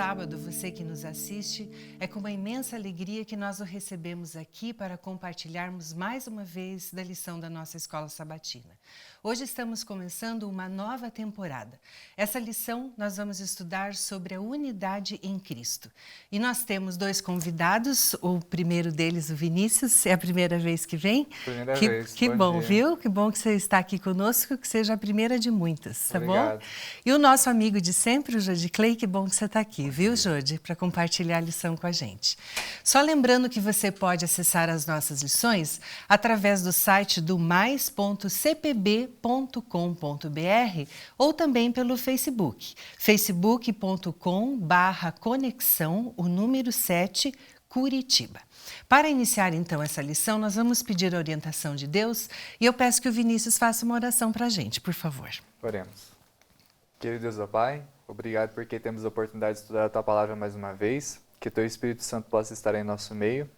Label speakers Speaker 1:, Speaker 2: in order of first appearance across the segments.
Speaker 1: sábado, você que nos assiste, é com uma imensa alegria que nós o recebemos aqui para compartilharmos mais uma vez da lição da nossa Escola Sabatina. Hoje estamos começando uma nova temporada. Essa lição nós vamos estudar sobre a unidade em Cristo. E nós temos dois convidados, o primeiro deles, o Vinícius, é a primeira vez que vem.
Speaker 2: Primeira vez.
Speaker 1: Que bom,
Speaker 2: dia.
Speaker 1: viu? Que bom que você está aqui conosco, que seja a primeira de muitas, tá
Speaker 2: Obrigado.
Speaker 1: bom? E o nosso amigo de sempre, o Jodi Clay, que bom que você está aqui, viu, Jodi, para compartilhar a lição com a gente. Só lembrando que você pode acessar as nossas lições através do site do mais.cpb.com.br ou também pelo Facebook, facebook.com/conexão, o número 7, Curitiba. Para iniciar então essa lição, nós vamos pedir a orientação de Deus e eu peço que o Vinícius faça uma oração para a gente, por favor.
Speaker 2: Oremos. Querido Deus, ó Pai, obrigado porque temos a oportunidade de estudar a Tua Palavra mais uma vez, que Teu Espírito Santo possa estar em nosso meio,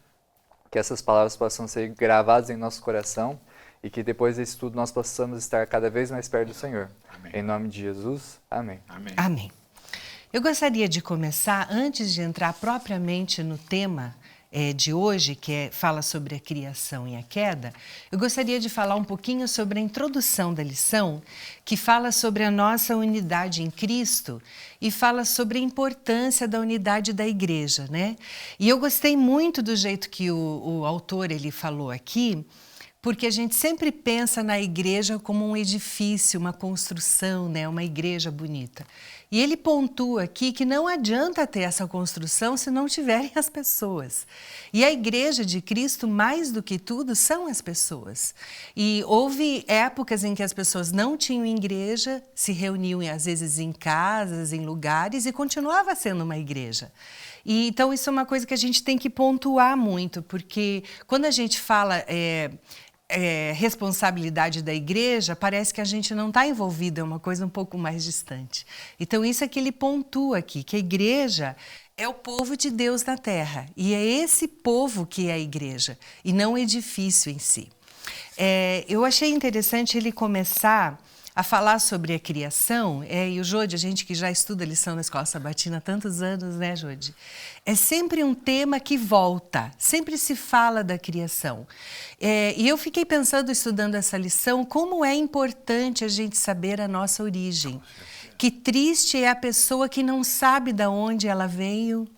Speaker 2: que essas palavras possam ser gravadas em nosso coração e que depois desse estudo nós possamos estar cada vez mais perto do Senhor.
Speaker 3: Amém.
Speaker 2: Em nome de Jesus, amém.
Speaker 3: Amém.
Speaker 1: Amém. Eu gostaria de começar, antes de entrar propriamente no tema de hoje, que fala sobre a criação e a queda, eu gostaria de falar um pouquinho sobre a introdução da lição, que fala sobre a nossa unidade em Cristo e fala sobre a importância da unidade da igreja, né? E eu gostei muito do jeito que o autor ele falou aqui, porque a gente sempre pensa na igreja como um edifício, uma construção, né? Uma igreja bonita. E ele pontua aqui que não adianta ter essa construção se não tiverem as pessoas. E a igreja de Cristo, mais do que tudo, são as pessoas. E houve épocas em que as pessoas não tinham igreja, se reuniam às vezes em casas, em lugares, e continuava sendo uma igreja. E, então isso é uma coisa que a gente tem que pontuar muito, porque quando a gente fala responsabilidade da igreja, parece que a gente não está envolvido, é uma coisa um pouco mais distante. Então isso é que ele pontua aqui, que a igreja é o povo de Deus na terra, e é esse povo que é a igreja, e não o edifício em si. Eu achei interessante ele começar a falar sobre a criação, e o Jodi, a gente que já estuda a lição na Escola Sabatina há tantos anos, né, Jodi? É sempre um tema que volta, sempre se fala da criação. E eu fiquei pensando, estudando essa lição, como é importante a gente saber a nossa origem. Que triste é a pessoa que não sabe de onde ela veio,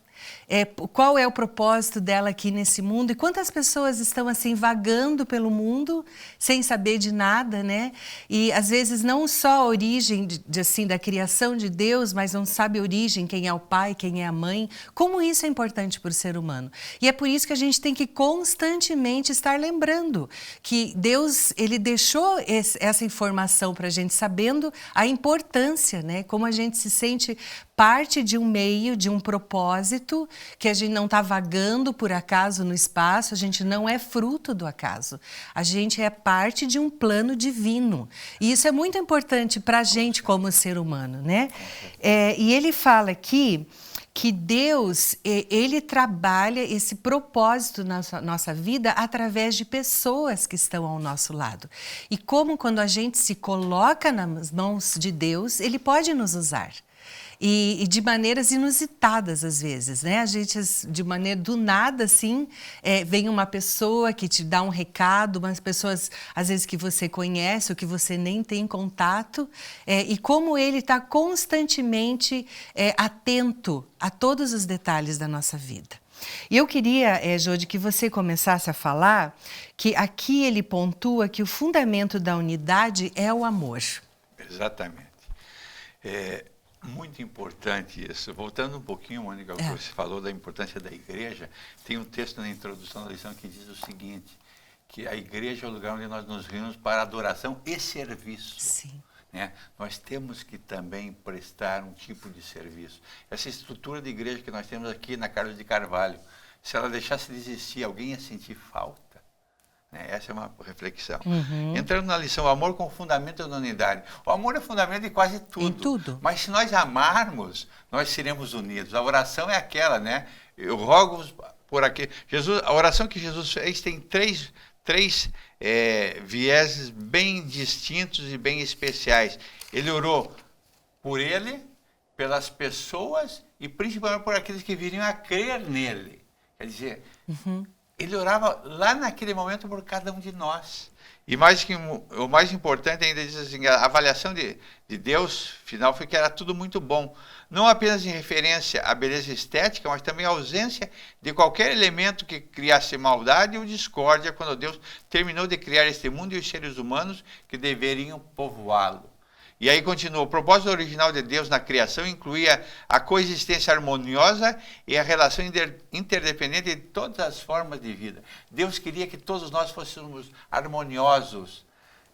Speaker 1: qual é o propósito dela aqui nesse mundo e quantas pessoas estão assim vagando pelo mundo sem saber de nada, né? E às vezes não só a origem assim, da criação de Deus, mas não sabe a origem, quem é o pai, quem é a mãe, como isso é importante para o ser humano. E é por isso que a gente tem que constantemente estar lembrando que Deus ele deixou essa informação para a gente, sabendo a importância, né? Como a gente se sente parte de um meio, de um propósito, que a gente não está vagando por acaso no espaço, a gente não é fruto do acaso. A gente é parte de um plano divino. E isso é muito importante para a gente como ser humano, né? E ele fala aqui que Deus, ele trabalha esse propósito na nossa vida através de pessoas que estão ao nosso lado. E como quando a gente se coloca nas mãos de Deus, ele pode nos usar. E de maneiras inusitadas às vezes, né? A gente, de maneira do nada, assim, vem uma pessoa que te dá um recado, umas pessoas, às vezes, que você conhece ou que você nem tem contato, e como ele está constantemente atento a todos os detalhes da nossa vida. E eu queria, Jodi, que você começasse a falar que aqui ele pontua que o fundamento da unidade é o amor.
Speaker 3: Exatamente. Muito importante isso. Voltando um pouquinho, Mônica, ao que você falou da importância da igreja, tem um texto na introdução da lição que diz o seguinte, que a igreja é o lugar onde nós nos reunimos para adoração e serviço.
Speaker 1: Sim.
Speaker 3: Né? Nós temos que também prestar um tipo de serviço. Essa estrutura de igreja que nós temos aqui na Carlos de Carvalho, se ela deixasse de existir, alguém ia sentir falta. Essa é uma reflexão. Entrando na lição, o amor com fundamento da unidade. O amor é fundamento de quase tudo.
Speaker 1: Em tudo.
Speaker 3: Mas se nós amarmos, nós seremos unidos. A oração é aquela, né? Eu rogo por aqui. A oração que Jesus fez tem três vieses bem distintos e bem especiais. Ele orou por ele, pelas pessoas e principalmente por aqueles que viriam a crer nele. Quer dizer, ele orava lá naquele momento por cada um de nós. E o mais importante ainda diz assim, a avaliação de Deus final foi que era tudo muito bom. Não apenas em referência à beleza estética, mas também à ausência de qualquer elemento que criasse maldade ou discórdia quando Deus terminou de criar este mundo e os seres humanos que deveriam povoá-lo. E aí continua, o propósito original de Deus na criação incluía a coexistência harmoniosa e a relação interdependente de todas as formas de vida. Deus queria que todos nós fôssemos harmoniosos.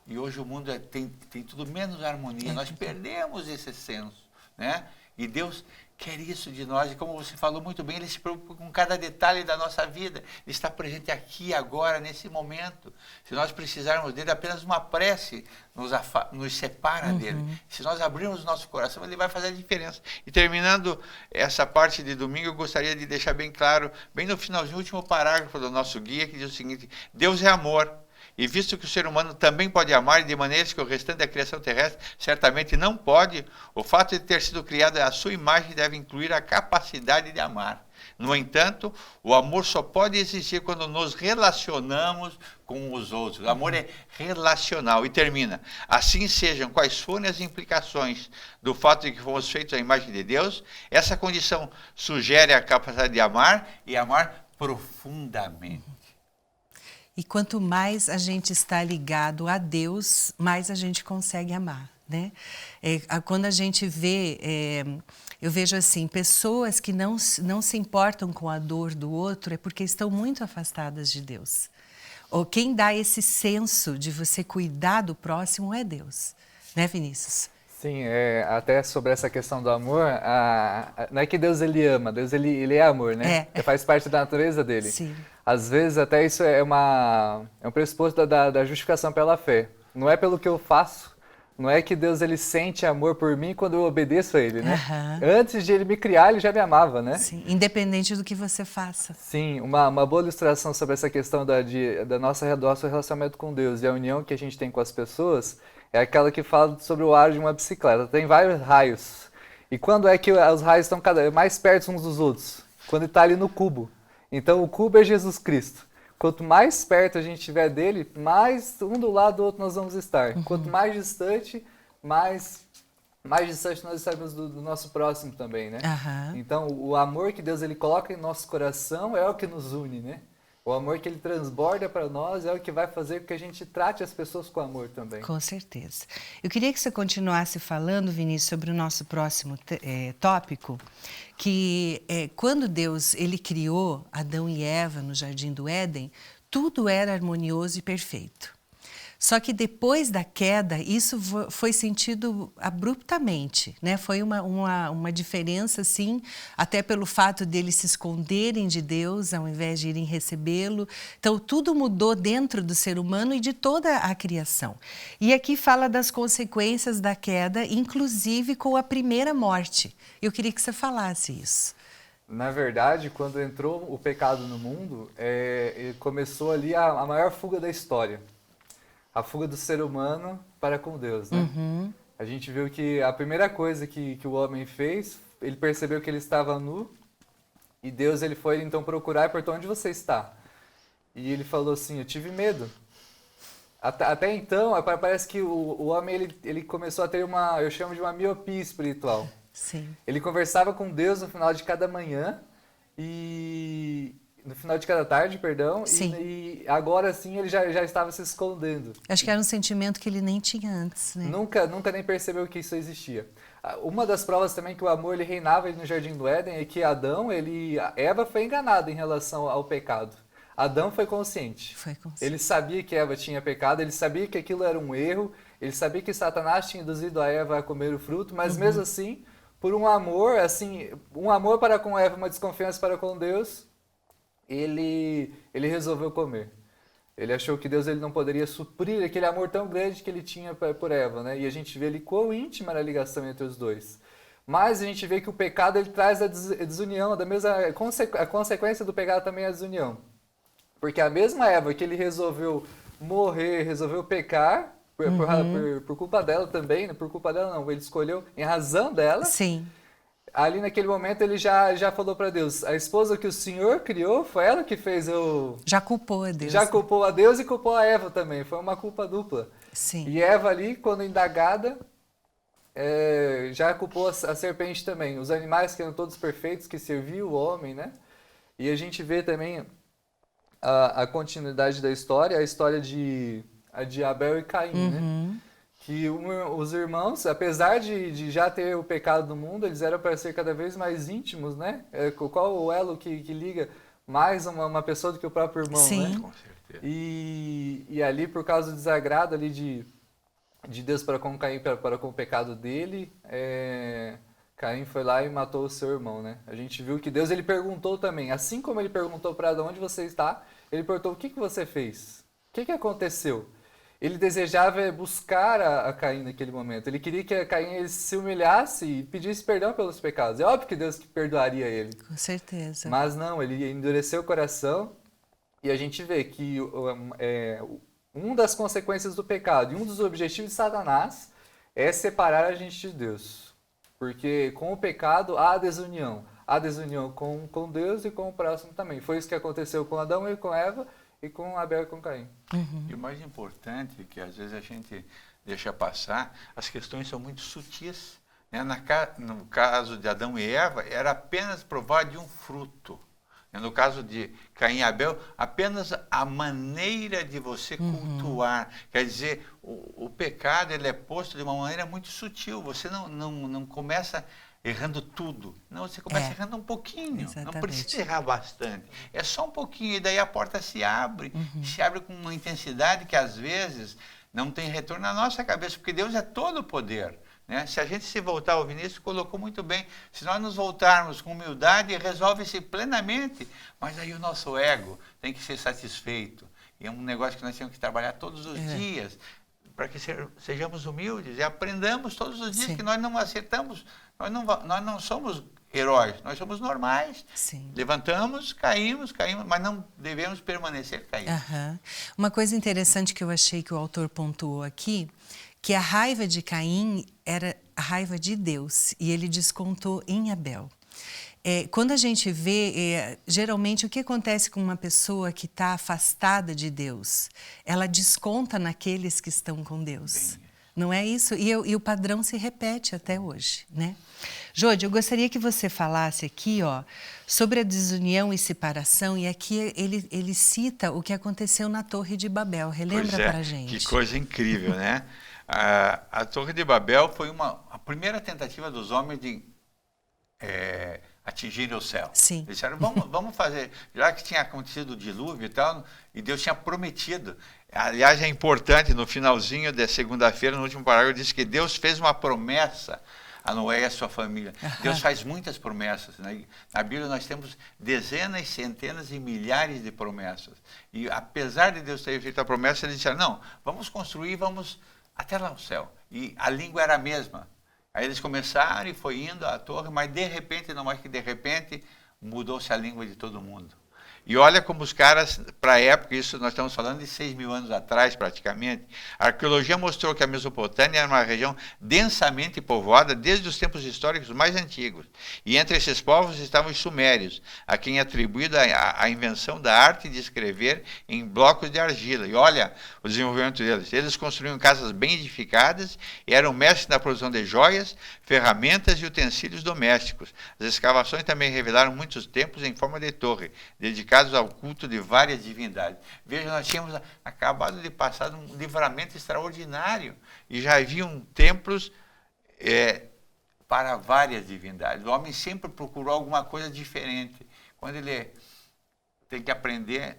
Speaker 3: E hoje o mundo tem tudo menos harmonia. Nós perdemos esse senso, né? E Deus quer isso de nós. E como você falou muito bem, Ele se preocupa com cada detalhe da nossa vida. Ele está presente aqui, agora, nesse momento. Se nós precisarmos dele, apenas uma prece nos separa dele. Se nós abrirmos o nosso coração, ele vai fazer a diferença. E terminando essa parte de domingo, eu gostaria de deixar bem claro, bem no finalzinho, o último parágrafo do nosso guia, que diz o seguinte: Deus é amor. E visto que o ser humano também pode amar de maneiras que o restante da criação terrestre certamente não pode, o fato de ter sido criado à sua imagem deve incluir a capacidade de amar. No entanto, o amor só pode existir quando nos relacionamos com os outros. O amor é relacional. E termina. Assim sejam quais forem as implicações do fato de que fomos feitos à imagem de Deus, essa condição sugere a capacidade de amar e amar profundamente.
Speaker 1: E quanto mais a gente está ligado a Deus, mais a gente consegue amar, né? Quando a gente vê, eu vejo assim, pessoas que não se importam com a dor do outro é porque estão muito afastadas de Deus. Ou quem dá esse senso de você cuidar do próximo é Deus, né, Vinícius?
Speaker 2: Sim, até sobre essa questão do amor, não é que Deus ele ama, Deus ele é amor, né? Faz parte da natureza dele.
Speaker 1: Sim.
Speaker 2: Às vezes até isso é um pressuposto da justificação pela fé. Não é pelo que eu faço, não é que Deus ele sente amor por mim quando eu obedeço a ele, né? Antes de ele me criar, ele já me amava, né?
Speaker 1: Sim, independente do que você faça.
Speaker 2: Sim, uma boa ilustração sobre essa questão do nosso relacionamento com Deus e a união que a gente tem com as pessoas é aquela que fala sobre o aro de uma bicicleta. Tem vários raios. E quando é que os raios estão cada vez mais perto uns dos outros? Quando está ali no cubo. Então o cubo é Jesus Cristo. Quanto mais perto a gente estiver dele, mais um do lado do outro nós vamos estar. Quanto mais distante, mais distante nós estaremos do nosso próximo também, né? Então o amor que Deus ele coloca em nosso coração é o que nos une, né? O amor que ele transborda para nós é o que vai fazer com que a gente trate as pessoas com amor também.
Speaker 1: Com certeza. Eu queria que você continuasse falando, Vinícius, sobre o nosso próximo tópico, que quando Deus ele criou Adão e Eva no Jardim do Éden, tudo era harmonioso e perfeito. Só que depois da queda, isso foi sentido abruptamente, né? Foi uma diferença, assim, até pelo fato deles se esconderem de Deus ao invés de irem recebê-lo. Então, tudo mudou dentro do ser humano e de toda a criação. E aqui fala das consequências da queda, inclusive com a primeira morte. Eu queria que você falasse isso.
Speaker 2: Na verdade, quando entrou o pecado no mundo, começou ali a maior fuga da história. A fuga do ser humano para com Deus, né? A gente viu que a primeira coisa que o homem fez, ele percebeu que ele estava nu e Deus ele foi então procurar e perguntou: onde você está? E ele falou assim: eu tive medo. Até então, parece que o homem ele começou a ter eu chamo de uma miopia espiritual.
Speaker 1: Sim.
Speaker 2: Ele conversava com Deus no final de cada manhã e no final de cada tarde, perdão, e agora sim ele já estava se escondendo.
Speaker 1: Acho que era um sentimento que ele nem tinha antes, né?
Speaker 2: Nunca nem percebeu que isso existia. Uma das provas também que o amor ele reinava no Jardim do Éden é que Eva foi enganada em relação ao pecado. Adão foi consciente. Ele sabia que Eva tinha pecado, ele sabia que aquilo era um erro, ele sabia que Satanás tinha induzido a Eva a comer o fruto, mas mesmo assim, por um amor para com Eva, uma desconfiança para com Deus, ele resolveu comer. Ele achou que Deus ele não poderia suprir aquele amor tão grande que ele tinha por Eva, né? E a gente vê ali quão íntima era a ligação entre os dois. Mas a gente vê que o pecado ele traz a desunião, a consequência do pecado também é a desunião. Porque a mesma Eva que ele resolveu morrer, resolveu pecar, por culpa dela também, né? Por culpa dela não, ele escolheu em razão dela.
Speaker 1: Sim.
Speaker 2: ali naquele momento ele já falou para Deus, a esposa que o Senhor criou, foi ela que fez o...
Speaker 1: Já culpou a Deus.
Speaker 2: Já culpou a Deus e culpou a Eva também, foi uma culpa dupla.
Speaker 1: Sim.
Speaker 2: E Eva ali, quando indagada, já culpou a serpente também. Os animais que eram todos perfeitos, que serviam o homem, né? E a gente vê também a continuidade da história, a história de Abel e Caim, né? Que os irmãos, apesar de já ter o pecado do mundo, eles eram para ser cada vez mais íntimos, né? Qual o elo que liga mais uma pessoa do que o próprio irmão,
Speaker 1: Sim.
Speaker 2: né?
Speaker 3: Com certeza.
Speaker 2: E ali, por causa do desagrado ali de Deus para com Caim, para com o pecado dele, Caim foi lá e matou o seu irmão, né? A gente viu que Deus, ele perguntou também, assim como ele perguntou para Adão onde você está, ele perguntou o que você fez? O que aconteceu? Ele desejava buscar a Caim naquele momento. Ele queria que Caim se humilhasse e pedisse perdão pelos pecados. É óbvio que Deus perdoaria ele.
Speaker 1: Com certeza.
Speaker 2: Mas não, ele endureceu o coração e a gente vê que uma das consequências do pecado e um dos objetivos de Satanás é separar a gente de Deus. Porque com o pecado há a desunião. Há desunião com Deus e com o próximo também. Foi isso que aconteceu com Adão e com Eva e com Abel e com Caim.
Speaker 3: E o mais importante, que às vezes a gente deixa passar, as questões são muito sutis. Né? No caso de Adão e Eva, era apenas provar de um fruto. No caso de Caim e Abel, apenas a maneira de você cultuar. Quer dizer, o pecado ele é posto de uma maneira muito sutil. Você não começa errando tudo. Não, você começa errando um pouquinho.
Speaker 1: Exatamente.
Speaker 3: Não precisa errar bastante. É só um pouquinho e daí a porta se abre. Se abre com uma intensidade que às vezes não tem retorno na nossa cabeça, porque Deus é todo o poder. Né? Se a gente se voltar, o Vinícius colocou muito bem, se nós nos voltarmos com humildade, resolve-se plenamente, mas aí o nosso ego tem que ser satisfeito. E é um negócio que nós temos que trabalhar todos os dias, para que sejamos humildes e aprendamos todos os dias que nós não acertamos, nós não somos heróis, nós somos normais.
Speaker 1: Sim.
Speaker 3: Levantamos, caímos, mas não devemos permanecer caídos.
Speaker 1: Uma coisa interessante que eu achei que o autor pontuou aqui, que a raiva de Caim era a raiva de Deus, e ele descontou em Abel. Quando a gente vê, geralmente, o que acontece com uma pessoa que está afastada de Deus? Ela desconta naqueles que estão com Deus. Não é isso? E o padrão se repete até hoje, né? Jode, eu gostaria que você falasse aqui, sobre a desunião e separação, e aqui ele cita o que aconteceu na Torre de Babel. Relembra para a gente.
Speaker 3: Que coisa incrível, né? A Torre de Babel foi a primeira tentativa dos homens de atingir o céu.
Speaker 1: Sim.
Speaker 3: Eles disseram, vamos fazer, já que tinha acontecido o dilúvio e tal, e Deus tinha prometido. Aliás, é importante, no finalzinho da segunda-feira, no último parágrafo, diz que Deus fez uma promessa a Noé e a sua família. Deus faz muitas promessas. Né? Na Bíblia nós temos dezenas, centenas e milhares de promessas. E apesar de Deus ter feito a promessa, eles disseram, não, vamos construir, vamos até lá no céu. E a língua era a mesma. Aí eles começaram e foi indo à torre, mas de repente, não mais que de repente, mudou-se a língua de todo mundo. E olha como os caras, para a época, isso nós estamos falando de 6.000 anos atrás praticamente, a arqueologia mostrou que a Mesopotâmia era uma região densamente povoada desde os tempos históricos mais antigos. E entre esses povos estavam os sumérios, a quem é atribuída a invenção da arte de escrever em blocos de argila. E olha o desenvolvimento deles. Eles construíam casas bem edificadas e eram mestres na produção de joias, ferramentas e utensílios domésticos. As escavações também revelaram muitos templos em forma de torre, dedicados ao culto de várias divindades. Veja, nós tínhamos acabado de passar um livramento extraordinário e já haviam templos para várias divindades. O homem sempre procurou alguma coisa diferente. Quando ele tem que aprender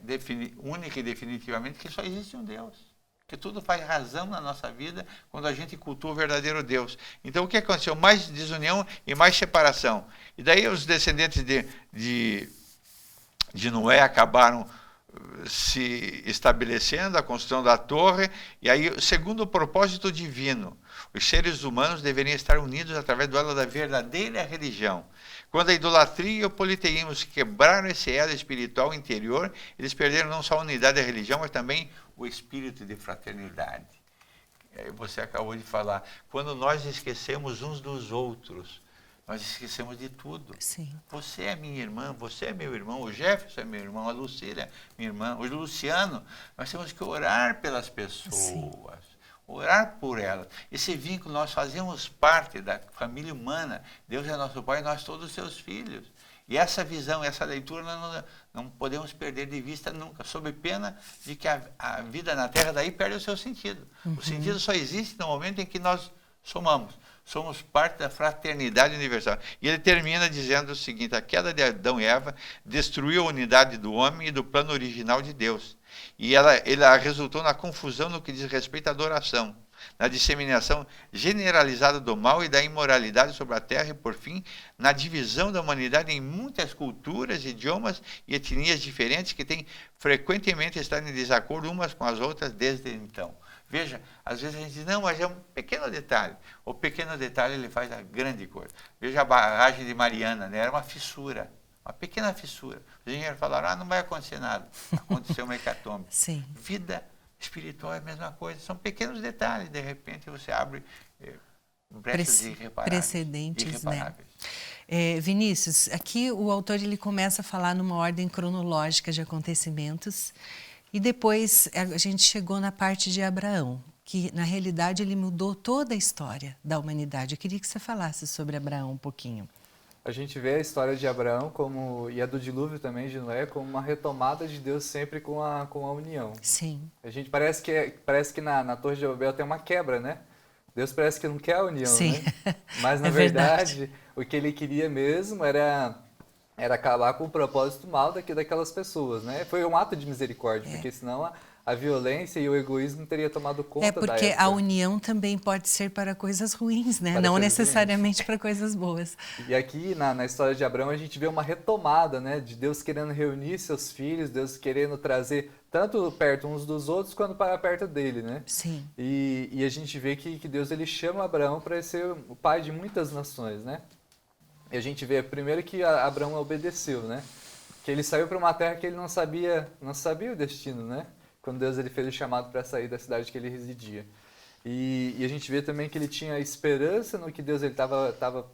Speaker 3: única e definitivamente que só existe um Deus, que tudo faz razão na nossa vida quando a gente cultua o verdadeiro Deus. Então, o que aconteceu? Mais desunião e mais separação. E daí os descendentes de Noé acabaram se estabelecendo, a construção da torre, e aí, segundo o propósito divino, os seres humanos deveriam estar unidos através do elo da verdadeira religião. Quando a idolatria e o politeísmo quebraram esse elo espiritual interior, eles perderam não só a unidade da religião, mas também o espírito de fraternidade. Você acabou de falar, quando nós esquecemos uns dos outros, nós esquecemos de tudo.
Speaker 1: Sim.
Speaker 3: Você é minha irmã, você é meu irmão, o Jefferson é meu irmão, a Lucília é minha irmã, o Luciano. Nós temos que orar pelas pessoas. Sim. Orar por elas. Esse vínculo, nós fazemos parte da família humana. Deus é nosso Pai, nós todos seus filhos. E essa visão, essa leitura, nós não podemos perder de vista nunca, sob pena de que a vida na Terra daí perde o seu sentido. O sentido só existe no momento em que nós somos parte da fraternidade universal. E ele termina dizendo o seguinte: a queda de Adão e Eva destruiu a unidade do homem e do plano original de Deus. E ela resultou na confusão no que diz respeito à adoração, na disseminação generalizada do mal e da imoralidade sobre a terra e, por fim, na divisão da humanidade em muitas culturas, idiomas e etnias diferentes que têm frequentemente estado em desacordo umas com as outras desde então. Veja, às vezes a gente diz, não, mas é um pequeno detalhe. O pequeno detalhe ele faz a grande coisa. Veja a barragem de Mariana, né? Era uma fissura. Uma pequena fissura. Os engenheiros falaram, não vai acontecer nada. Aconteceu uma hecatombe.
Speaker 1: Sim.
Speaker 3: Vida espiritual é a mesma coisa. São pequenos detalhes. De repente você abre brechas irreparáveis.
Speaker 1: Precedentes, né? Vinícius, aqui o autor ele começa a falar numa ordem cronológica de acontecimentos e depois a gente chegou na parte de Abraão, que na realidade ele mudou toda a história da humanidade. Eu queria que você falasse sobre Abraão um pouquinho.
Speaker 2: A gente vê a história de Abraão e a do dilúvio também de Noé como uma retomada de Deus sempre com a união.
Speaker 1: Sim.
Speaker 2: A gente parece que na Torre de Babel tem uma quebra, né? Deus parece que não quer a união,
Speaker 1: sim.
Speaker 2: Né? Mas na verdade o que ele queria mesmo era acabar com o propósito mal daquelas pessoas, né? Foi um ato de misericórdia, porque senão a violência e o egoísmo teria tomado conta da
Speaker 1: porque
Speaker 2: época.
Speaker 1: a união também pode ser para coisas ruins, né? Não necessariamente para coisas boas.
Speaker 2: E aqui na história de Abraão a gente vê uma retomada, né? De Deus querendo reunir seus filhos, Deus querendo trazer tanto perto uns dos outros quanto para perto dele, né?
Speaker 1: Sim.
Speaker 2: E a gente vê que Deus ele chama Abraão para ser o pai de muitas nações, né? E a gente vê primeiro que Abraão obedeceu, né? Que ele saiu para uma terra que ele não sabia o destino, né? Quando Deus ele fez o chamado para sair da cidade que ele residia. E a gente vê também que ele tinha esperança no que Deus estava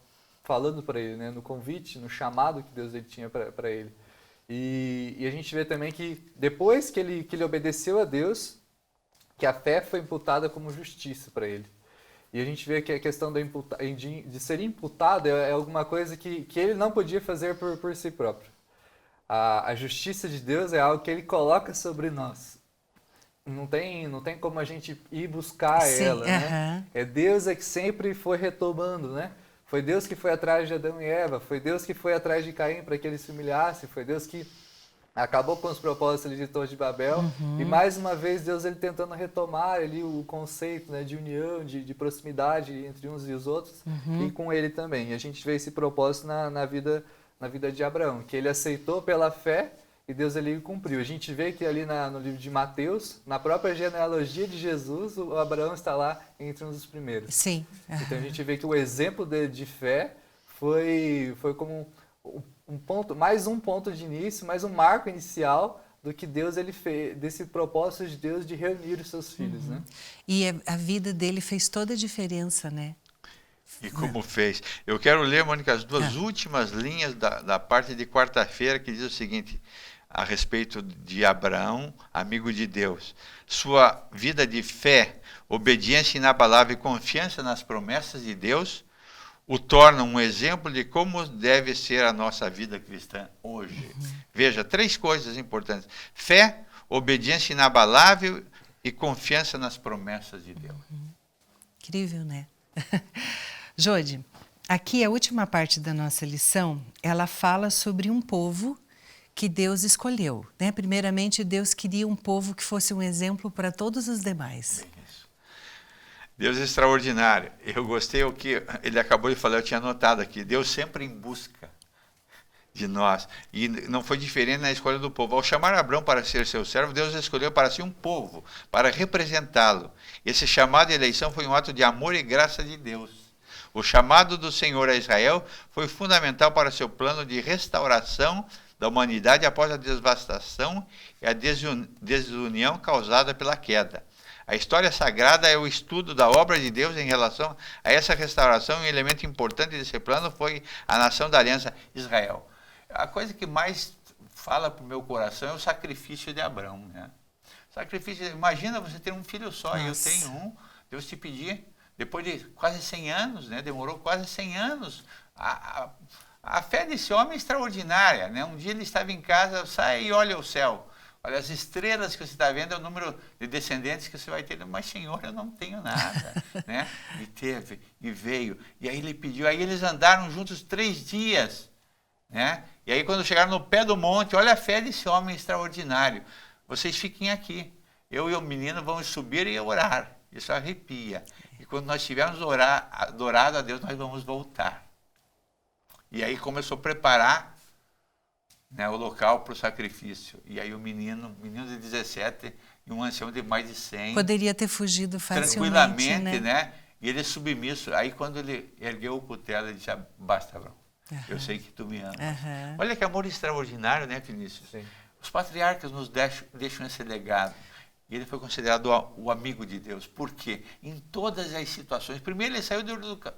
Speaker 2: falando para ele, né? No convite, no chamado que Deus ele tinha para ele. E a gente vê também que depois que ele obedeceu a Deus, que a fé foi imputada como justiça para ele. E a gente vê que a questão de ser imputado é alguma coisa que ele não podia fazer por si próprio. A justiça de Deus é algo que ele coloca sobre nós. Não tem como a gente ir buscar ela, né? É Deus que sempre foi retomando, né? Foi Deus que foi atrás de Adão e Eva, foi Deus que foi atrás de Caim para que eles se humilhassem, foi Deus que acabou com os propósitos de Torre de Babel. E mais uma vez Deus ele tentando retomar ali o conceito, né, de união, de proximidade entre uns e os outros, e com ele também. E a gente vê esse propósito na vida de Abraão, que ele aceitou pela fé e Deus ele cumpriu. A gente vê que ali no livro de Mateus, na própria genealogia de Jesus, o Abraão está lá entre um dos primeiros.
Speaker 1: Sim.
Speaker 2: Então a gente vê que o exemplo dele de fé foi como mais um ponto de início, mais um marco inicial do que Deus ele fez, desse propósito de Deus de reunir os seus filhos, né?
Speaker 1: E a vida dele fez toda a diferença, né?
Speaker 3: E como fez. Eu quero ler, Mônica, as duas últimas linhas da parte de quarta-feira, que diz o seguinte, a respeito de Abraão, amigo de Deus. Sua vida de fé, obediência inabalável e confiança nas promessas de Deus o tornam um exemplo de como deve ser a nossa vida cristã hoje. Veja, 3 coisas importantes. Fé, obediência inabalável e confiança nas promessas de Deus.
Speaker 1: Incrível, né? Jode, aqui a última parte da nossa lição, ela fala sobre um povo que Deus escolheu, né? Primeiramente, Deus queria um povo que fosse um exemplo para todos os demais.
Speaker 3: Isso. Deus é extraordinário. Eu gostei o que ele acabou de falar, eu tinha anotado aqui. Deus sempre em busca de nós. E não foi diferente na escolha do povo. Ao chamar Abraão para ser seu servo, Deus escolheu para si um povo, para representá-lo. Esse chamado e eleição foi um ato de amor e graça de Deus. O chamado do Senhor a Israel foi fundamental para seu plano de restauração da humanidade após a devastação e a desunião causada pela queda. A história sagrada é o estudo da obra de Deus em relação a essa restauração, e um elemento importante desse plano foi a nação da aliança, Israel. A coisa que mais fala para o meu coração é o sacrifício de Abraão, né? Sacrifício, imagina você ter um filho só, e eu tenho um, Deus te pedir, depois de quase 100 anos, né? Demorou quase 100 anos, a fé desse homem é extraordinária, né? Um dia ele estava em casa, sai e olha o céu, olha as estrelas que você está vendo, é o número de descendentes que você vai ter. Mas, Senhor, eu não tenho nada, né? E teve, e veio, e aí ele pediu, aí eles andaram juntos 3 dias, né? E aí quando chegaram no pé do monte, olha a fé desse homem extraordinário, vocês fiquem aqui, eu e o menino vamos subir e orar, isso arrepia, e quando nós tivermos adorado a Deus, nós vamos voltar. E aí começou a preparar, né, o local para o sacrifício. E aí o menino de 17 e um ancião de mais de 100.
Speaker 1: Poderia ter fugido facilmente,
Speaker 3: tranquilamente, né? E ele submisso. Aí quando ele ergueu o cutelo, ele disse, basta, Abraão, eu sei que tu me amas. Olha que amor extraordinário, né, Vinícius? Sim. Os patriarcas nos deixam esse legado. E ele foi considerado o amigo de Deus. Por quê? Em todas as situações. Primeiro ele saiu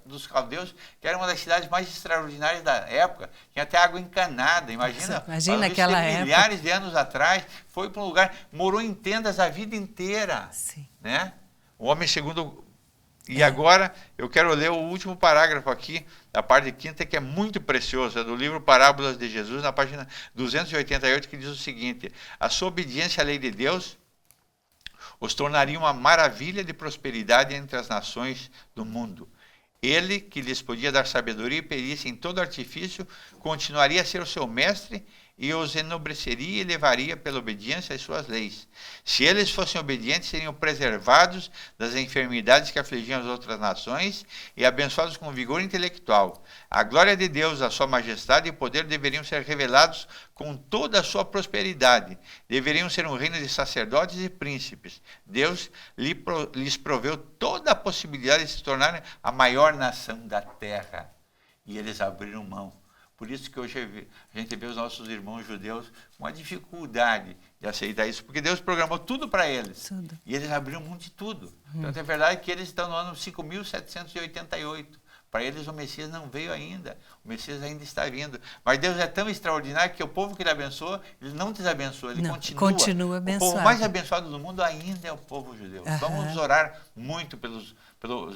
Speaker 3: dos caldeus, que era uma das cidades mais extraordinárias da época. Tinha até água encanada. Imagina
Speaker 1: aquela época.
Speaker 3: Milhares de anos atrás, foi para um lugar, morou em tendas a vida inteira.
Speaker 1: Sim.
Speaker 3: Né? O homem segundo... E agora eu quero ler o último parágrafo aqui, da parte 5ª, que é muito precioso, é do livro Parábolas de Jesus, na página 288, que diz o seguinte: a sua obediência à lei de Deus os tornaria uma maravilha de prosperidade entre as nações do mundo. Ele, que lhes podia dar sabedoria e perícia em todo artifício, continuaria a ser o seu mestre e os enobreceria e levaria pela obediência às suas leis. Se eles fossem obedientes, seriam preservados das enfermidades que afligiam as outras nações e abençoados com vigor intelectual. A glória de Deus, a sua majestade e poder deveriam ser revelados com toda a sua prosperidade. Deveriam ser um reino de sacerdotes e príncipes. Deus lhes proveu toda a possibilidade de se tornarem a maior nação da terra. E eles abriram mão. Por isso que hoje a gente vê os nossos irmãos judeus com uma dificuldade de aceitar isso, porque Deus programou tudo para eles. Tudo. E eles abriram mão de tudo. Então, é verdade que eles estão no ano 5.788. Para eles o Messias não veio ainda. O Messias ainda está vindo. Mas Deus é tão extraordinário que o povo que ele abençoa, ele não desabençoa, ele continua abençoado. O povo mais abençoado do mundo ainda é o povo judeu. Vamos orar muito pelos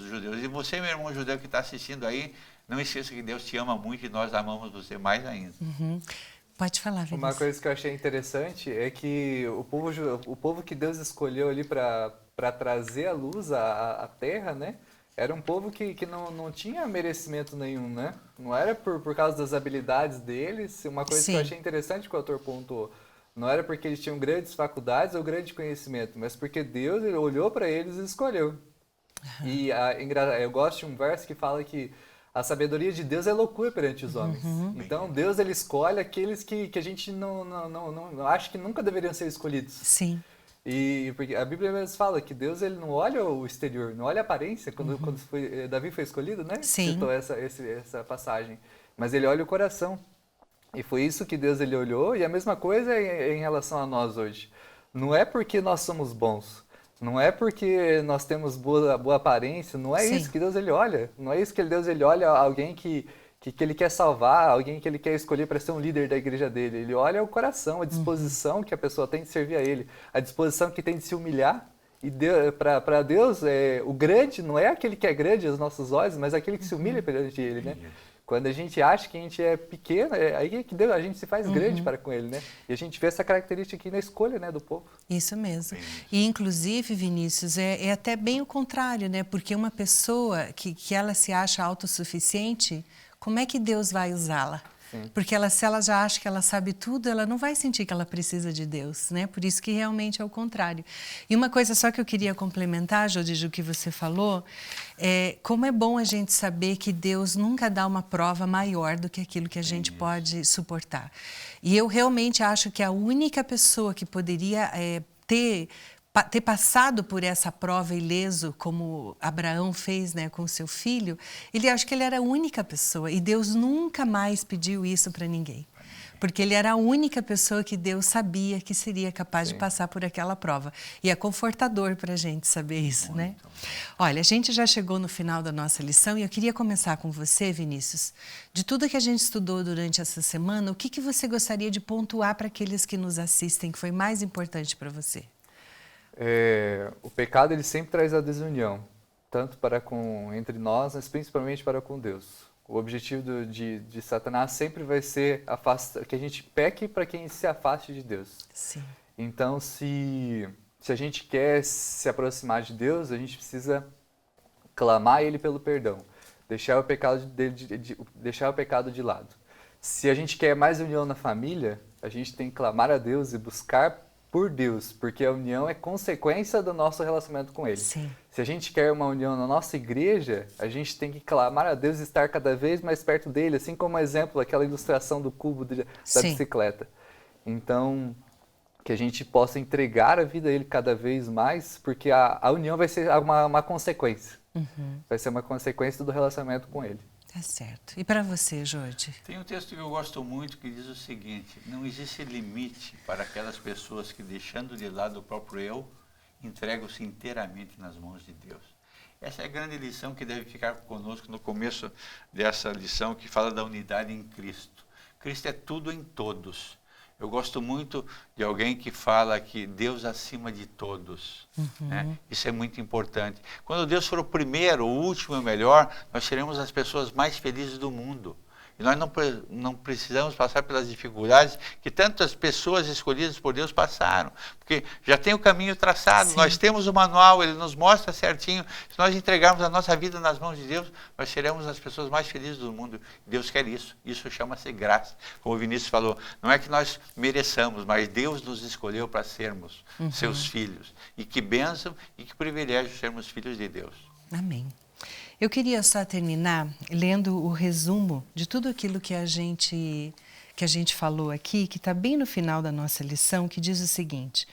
Speaker 3: judeus. E você, meu irmão judeu que está assistindo aí, não esqueça que Deus te ama muito e nós amamos você mais ainda.
Speaker 1: Pode falar, Vinícius.
Speaker 2: Uma coisa que eu achei interessante é que o povo que Deus escolheu ali para trazer a luz à terra, né? Era um povo que não tinha merecimento nenhum, né? Não era por causa das habilidades deles. Uma coisa que eu achei interessante que o autor pontuou. Não era porque eles tinham grandes faculdades ou grande conhecimento, mas porque Deus ele olhou para eles e escolheu. E eu gosto de um verso que fala que a sabedoria de Deus é loucura perante os homens. Então, Deus ele escolhe aqueles que a gente não acha que nunca deveriam ser escolhidos.
Speaker 1: Sim.
Speaker 2: E porque a Bíblia mesmo fala que Deus ele não olha o exterior, não olha a aparência. Quando Davi foi escolhido, né?
Speaker 1: Sim.
Speaker 2: Citou essa passagem. Mas ele olha o coração. E foi isso que Deus ele olhou. E a mesma coisa em relação a nós hoje. Não é porque nós somos bons. Não é porque nós temos boa aparência, não é isso que Deus ele olha. Não é isso que Deus ele olha alguém que ele quer salvar, alguém que ele quer escolher para ser um líder da igreja dele. Ele olha o coração, a disposição que a pessoa tem de servir a ele, a disposição que tem de se humilhar. E para Deus, o grande não é aquele que é grande aos nossos olhos, mas aquele que se humilha perante ele, né? Quando a gente acha que a gente é pequeno, aí que Deus, a gente se faz grande para com Ele, né? E a gente vê essa característica aqui na escolha, né, do povo.
Speaker 1: Isso mesmo. E, inclusive, Vinícius, é até bem o contrário, né? Porque uma pessoa que ela se acha autossuficiente, como é que Deus vai usá-la? Porque se ela já acha que ela sabe tudo, ela não vai sentir que ela precisa de Deus, né? Por isso que realmente é o contrário. E uma coisa só que eu queria complementar, Jodiju, que você falou, como é bom a gente saber que Deus nunca dá uma prova maior do que aquilo que a gente pode suportar. E eu realmente acho que a única pessoa que poderia ter passado por essa prova ileso, como Abraão fez, né, com seu filho, acho que ele era a única pessoa. E Deus nunca mais pediu isso para ninguém. porque ele era a única pessoa que Deus sabia que seria capaz
Speaker 2: Sim.
Speaker 1: de passar por aquela prova. E é confortador para a gente saber isso, né? Olha, a gente já chegou no final da nossa lição e eu queria começar com você, Vinícius. De tudo que a gente estudou durante essa semana, o que você gostaria de pontuar para aqueles que nos assistem que foi mais importante para você?
Speaker 2: O pecado ele sempre traz a desunião, tanto entre nós, mas principalmente para com Deus. O objetivo de Satanás sempre vai ser que a gente peque para que a gente se afaste de Deus.
Speaker 1: Sim.
Speaker 2: Então, se a gente quer se aproximar de Deus, a gente precisa clamar a Ele pelo perdão, deixar o pecado de lado. Se a gente quer mais união na família, a gente tem que clamar a Deus e buscar por Deus, porque a união é consequência do nosso relacionamento com Ele.
Speaker 1: Sim.
Speaker 2: Se a gente quer uma união na nossa igreja, a gente tem que clamar a Deus e estar cada vez mais perto dele, assim como exemplo, aquela ilustração do cubo da
Speaker 1: Sim.
Speaker 2: bicicleta. Então, que a gente possa entregar a vida a Ele cada vez mais, porque a união vai ser uma consequência. Vai ser uma consequência do relacionamento com Ele.
Speaker 1: Tá certo. E para você, Jorge?
Speaker 3: Tem um texto que eu gosto muito que diz o seguinte: não existe limite para aquelas pessoas que, deixando de lado o próprio eu, entregam-se inteiramente nas mãos de Deus. Essa é a grande lição que deve ficar conosco no começo dessa lição, que fala da unidade em Cristo. Cristo é tudo em todos. Eu gosto muito de alguém que fala que Deus acima de todos. Né? Isso é muito importante. Quando Deus for o primeiro, o último e o melhor, nós seremos as pessoas mais felizes do mundo. E nós não precisamos passar pelas dificuldades que tantas pessoas escolhidas por Deus passaram. Porque já tem o caminho traçado, nós temos o manual, ele nos mostra certinho. Se nós entregarmos a nossa vida nas mãos de Deus, nós seremos as pessoas mais felizes do mundo. Deus quer isso. Isso chama-se graça. Como o Vinícius falou, não é que nós mereçamos, mas Deus nos escolheu para sermos seus filhos. E que bênção e que privilégio sermos filhos de Deus.
Speaker 1: Amém. Eu queria só terminar lendo o resumo de tudo aquilo que a gente falou aqui, que está bem no final da nossa lição, que diz o seguinte: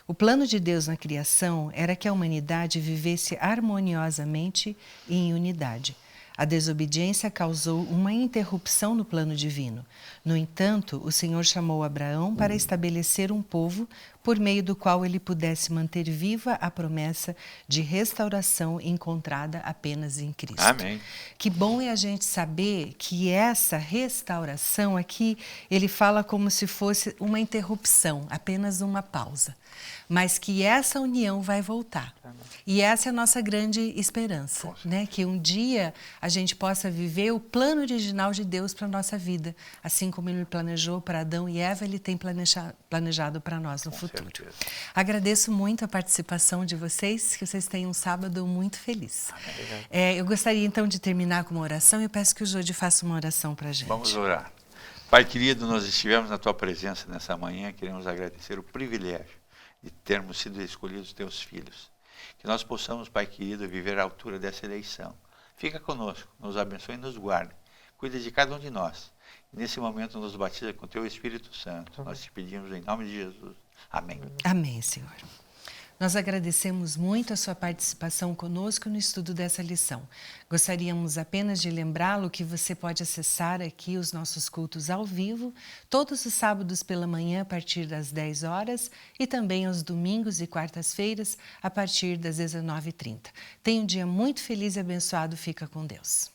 Speaker 1: o plano de Deus na criação era que a humanidade vivesse harmoniosamente e em unidade. A desobediência causou uma interrupção no plano divino. No entanto, o Senhor chamou Abraão para estabelecer um povo por meio do qual ele pudesse manter viva a promessa de restauração encontrada apenas em Cristo.
Speaker 3: Amém.
Speaker 1: Que bom é a gente saber que essa restauração aqui, ele fala como se fosse uma interrupção, apenas uma pausa. Mas que essa união vai voltar. E essa é a nossa grande esperança, né? Que um dia a gente possa viver o plano original de Deus para a nossa vida. Assim como Ele planejou para Adão e Eva, Ele tem planejado para nós no futuro. Agradeço muito a participação de vocês, que vocês tenham um sábado muito feliz. Eu gostaria então de terminar com uma oração e eu peço que o Jodi faça uma oração para a gente.
Speaker 3: Vamos orar. Pai querido, nós estivemos na Tua presença nessa manhã, queremos agradecer o privilégio de termos sido escolhidos Teus filhos. Que nós possamos, Pai querido, viver à altura dessa eleição. Fica conosco, nos abençoe e nos guarde. Cuida de cada um de nós. E nesse momento nos batiza com Teu Espírito Santo. Nós te pedimos em nome de Jesus. Amém.
Speaker 1: Amém, Senhor. Nós agradecemos muito a sua participação conosco no estudo dessa lição. Gostaríamos apenas de lembrá-lo que você pode acessar aqui os nossos cultos ao vivo, todos os sábados pela manhã a partir das 10 horas e também aos domingos e quartas-feiras a partir das 19h30. Tenha um dia muito feliz e abençoado. Fica com Deus.